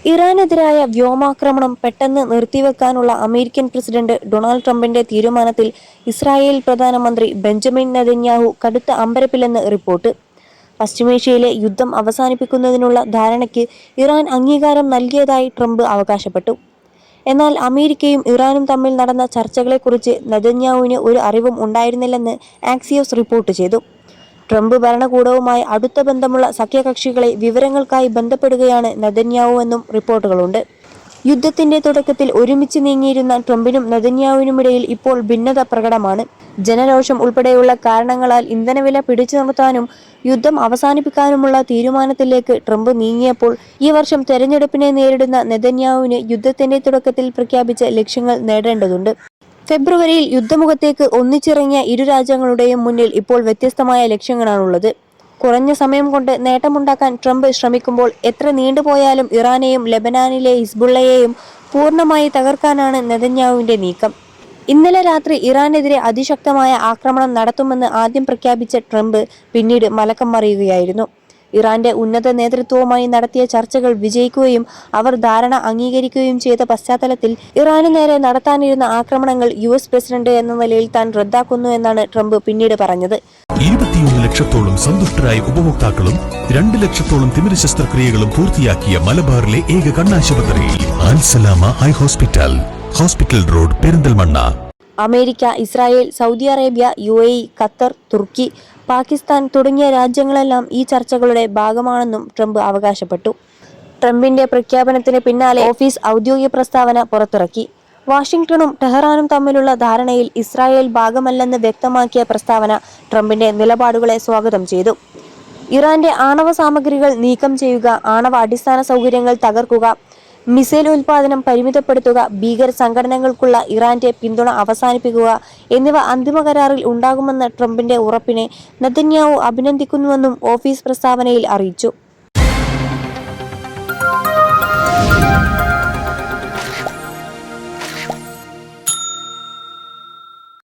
ഇറാനെതിരായ വ്യോമാക്രമണം പെട്ടെന്ന് നിർത്തിവെക്കാനുള്ള American president Donald ട്രംപിന്റെ തീരുമാനത്തിൽ ഇസ്രായേൽ പ്രധാനമന്ത്രി ബെഞ്ചമിൻ നെതന്യാഹു കടുത്ത അമ്പരപ്പിലെന്ന് റിപ്പോർട്ട്. പശ്ചിമേഷ്യയിലെ യുദ്ധം അവസാനിപ്പിക്കുന്നതിനുള്ള ധാരണയ്ക്ക് ഇറാൻ അംഗീകാരം നൽകിയതായി ട്രംപ് അവകാശപ്പെട്ടു. എന്നാൽ അമേരിക്കയും ഇറാനും തമ്മിൽ നടന്ന ചർച്ചകളെക്കുറിച്ച് നെതന്യാഹുവിന് ഒരു അറിവും ഉണ്ടായിരുന്നില്ലെന്ന് ആക്സിയോസ് റിപ്പോർട്ട് ചെയ്തു. ട്രംപ് ഭരണകൂടവുമായി അടുത്ത ബന്ധമുള്ള സഖ്യകക്ഷികളെ വിവരങ്ങൾക്കായി ബന്ധപ്പെടുകയാണ് നെതന്യാഹുവെന്നും റിപ്പോർട്ടുകളുണ്ട്. യുദ്ധത്തിന്റെ തുടക്കത്തിൽ ഒരുമിച്ച് നീങ്ങിയിരുന്ന ട്രംപിനും നെതന്യാഹുവിനുമിടയിൽ ഇപ്പോൾ ഭിന്നത പ്രകടമാണ്. ജനരോഷം ഉൾപ്പെടെയുള്ള കാരണങ്ങളാൽ ഇന്ധനവില പിടിച്ചു നിർത്താനും യുദ്ധം അവസാനിപ്പിക്കാനുമുള്ള തീരുമാനത്തിലേക്ക് ട്രംപ് നീങ്ങിയപ്പോൾ ഈ വർഷം തെരഞ്ഞെടുപ്പിനെ നേരിടുന്ന നെതന്യാഹുവിന് യുദ്ധത്തിന്റെ തുടക്കത്തിൽ പ്രഖ്യാപിച്ച ലക്ഷ്യങ്ങൾ നേടേണ്ടതുണ്ട്. ഫെബ്രുവരിയിൽ യുദ്ധമുഖത്തേക്ക് ഒന്നിച്ചിറങ്ങിയ ഇരു രാജ്യങ്ങളുടെയും മുന്നിൽ ഇപ്പോൾ വ്യത്യസ്തമായ ലക്ഷ്യങ്ങളാണുള്ളത്. കുറഞ്ഞ സമയം കൊണ്ട് നേട്ടമുണ്ടാക്കാൻ ട്രംപ് ശ്രമിക്കുമ്പോൾ എത്ര നീണ്ടുപോയാലും ഇറാനെയും ലെബനാനിലെ ഹിസ്ബുള്ളയെയും പൂർണ്ണമായി തകർക്കാനാണ് നെതന്യാഹുവിന്റെ നീക്കം. ഇന്നലെ രാത്രി ഇറാനെതിരെ അതിശക്തമായ ആക്രമണം നടത്തുമെന്ന് ആദ്യം പ്രഖ്യാപിച്ച ട്രംപ് പിന്നീട് മലക്കം മറിയുകയായിരുന്നു. ഇറാന്റെ ഉന്നത നേതൃത്വവുമായി നടത്തിയ ചർച്ചകൾ വിജയിക്കുകയും അവർ ധാരണ അംഗീകരിക്കുകയും ചെയ്ത പശ്ചാത്തലത്തിൽ ഇറാന് നേരെ നടത്താനിരുന്ന ആക്രമണങ്ങൾ യുഎസ് പ്രസിഡന്റ് എന്ന നിലയിൽ താൻ റദ്ദാക്കുന്നു എന്നാണ് ട്രംപ് പിന്നീട് പറഞ്ഞത്. 21 ലക്ഷത്തോളം സന്തുഷ്ടരായ ഉപഭോക്താക്കളും 2 ലക്ഷത്തോളം തിമിര ശസ്ത്രക്രിയകളും പൂർത്തിയാക്കിയ മലബാറിലെ ഏക കണ്ണാശുപത്രി Alsalama eye hospital, hospital road, Perinthalmanna. America, Israel, Saudi Arabia, UAE, Qatar, Turkey, Pakistan തുടങ്ങിയ രാജ്യങ്ങളെല്ലാം ഈ ചർച്ചകളുടെ ഭാഗമാണെന്നും ട്രംപ് അവകാശപ്പെട്ടു. ട്രംപിന്റെ പ്രഖ്യാപനത്തിന് പിന്നാലെ ഓഫീസ് ഔദ്യോഗിക പ്രസ്താവന പുറത്തിറക്കി. വാഷിംഗ്ടണും ടെഹ്റാനും തമ്മിലുള്ള ധാരണയിൽ ഇസ്രായേൽ ഭാഗമല്ലെന്ന് വ്യക്തമാക്കിയ പ്രസ്താവന ട്രംപിന്റെ നിലപാടുകളെ സ്വാഗതം ചെയ്തു. ഇറാന്റെ ആണവ സാമഗ്രികൾ നീക്കം ചെയ്യുക, ആണവ അടിസ്ഥാന സൗകര്യങ്ങൾ തകർക്കുക, മിസൈൽ ഉൽപാദനം പരിമിതപ്പെടുത്തുക, ഭീകര സംഘടനകൾക്കുള്ള ഇറാന്റെ പിന്തുണ അവസാനിപ്പിക്കുക എന്നിവ അന്തിമ കരാറിൽ ഉണ്ടാകുമെന്ന ട്രംപിന്റെ ഉറപ്പിനെ നെതന്യാഹു അഭിനന്ദിക്കുന്നുവെന്നും ഓഫീസ് പ്രസ്താവനയിൽ അറിയിച്ചു.